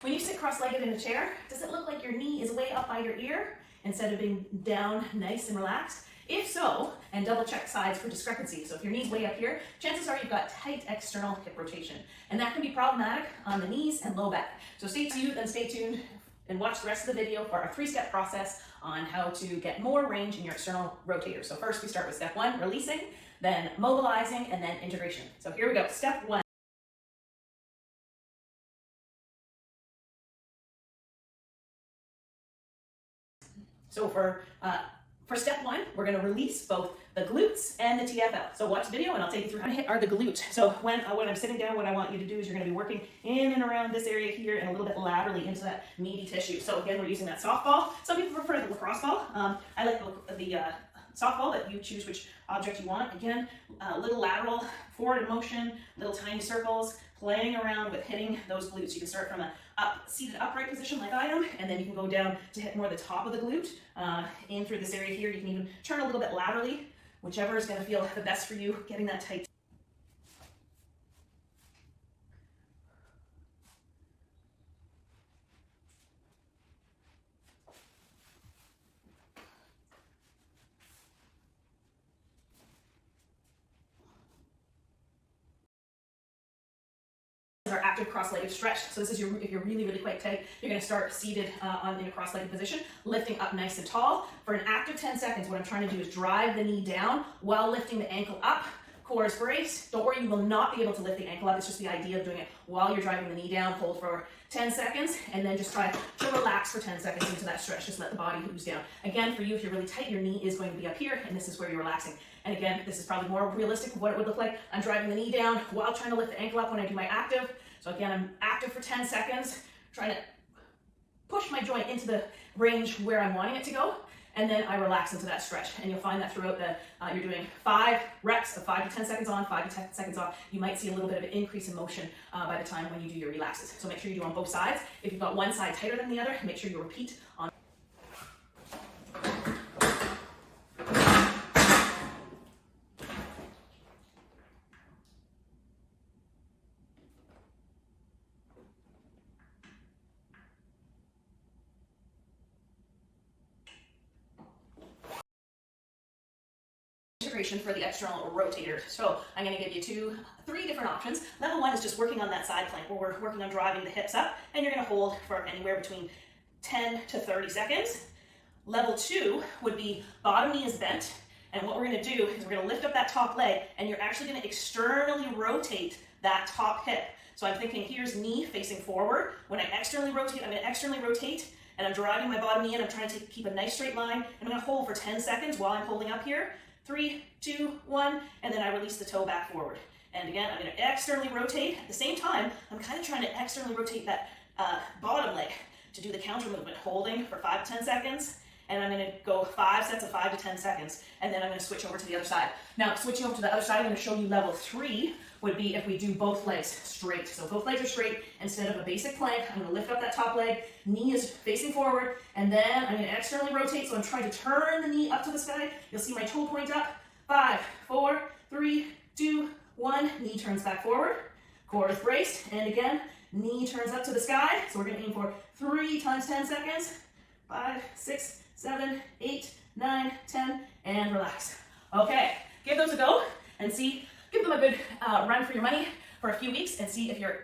When you sit cross-legged in a chair, does it look like your knee is way up by your ear instead of being down nice and relaxed? If so, and double check sides for discrepancy. So if your knee's way up here, chances are you've got tight external hip rotation. And that can be problematic on the knees and low back. So stay tuned and watch the rest of the video for our 3-step process on how to get more range in your external rotator. So first we start with step 1, releasing, then mobilizing, and then integration. So here we go, step 1. So for step 1, we're going to release both the glutes and the TFL. So watch the video and I'll take you through how to hit the glutes. So when I'm sitting down, what I want you to do is you're going to be working in and around this area here and a little bit laterally into that meaty tissue. So again, we're using that softball. Some people prefer the lacrosse ball. I like the softball, that you choose which object you want. Again, a little lateral forward motion, little tiny circles, playing around with hitting those glutes. You can start from a seated upright position like I am, and then you can go down to hit more the top of the glute, in through this area here. You can even turn a little bit laterally, whichever is going to feel the best for you, getting that tight. Our active cross-legged stretch. So this is if you're really quite tight, you're going to start seated in a cross-legged position, lifting up nice and tall. For an active 10 seconds, what I'm trying to do is drive the knee down while lifting the ankle up. Core is braced. Don't worry, you will not be able to lift the ankle up. It's just the idea of doing it while you're driving the knee down. Hold for 10 seconds, and then just try to relax for 10 seconds into that stretch. Just let the body ooze down. Again, for you, if you're really tight, your knee is going to be up here, and this is where you're relaxing. And again, this is probably more realistic of what it would look like. I'm driving the knee down while trying to lift the ankle up when I do my active. So again, I'm active for 10 seconds, trying to push my joint into the range where I'm wanting it to go, and then I relax into that stretch. And you'll find that throughout you're doing 5 reps of 5 to 10 seconds on, 5 to 10 seconds off. You might see a little bit of an increase in motion by the time when you do your relaxes. So make sure you do on both sides. If you've got one side tighter than the other, make sure you repeat on. Integration for the external rotator. So I'm going to give you 3 different options. Level 1 is just working on that side plank where we're working on driving the hips up, and you're going to hold for anywhere between 10 to 30 seconds. Level 2 would be bottom knee is bent, and what we're going to do is we're going to lift up that top leg, and you're actually going to externally rotate that top hip. So I'm thinking here's knee facing forward. When I externally rotate, I'm going to externally rotate, and I'm driving my bottom knee in. I'm trying to keep a nice straight line, and I'm going to hold for 10 seconds while I'm holding up here. 3, 2, 1, and then I release the toe back forward. And again, I'm going to externally rotate. At the same time, I'm kind of trying to externally rotate that bottom leg to do the counter movement, holding for 5 to 10 seconds, and I'm going to go 5 sets of 5 to 10 seconds, and then I'm going to switch over to the other side. Now, switching over to the other side, I'm going to show you level 3 would be if we do both legs straight. So both legs are straight. Instead of a basic plank, I'm going to lift up that top leg, knee is facing forward, and then I'm going to externally rotate. So I'm trying to turn the knee up to the sky. You'll see my toe point up. 5, 4, 3, 2, 1. Knee turns back forward. Core is braced. And again, knee turns up to the sky. So we're going to aim for 3 times 10 seconds. 5, 6, 7, 8, 9, 10, and relax. Okay, give those a go and see. Give them a good run for your money for a few weeks and see if you're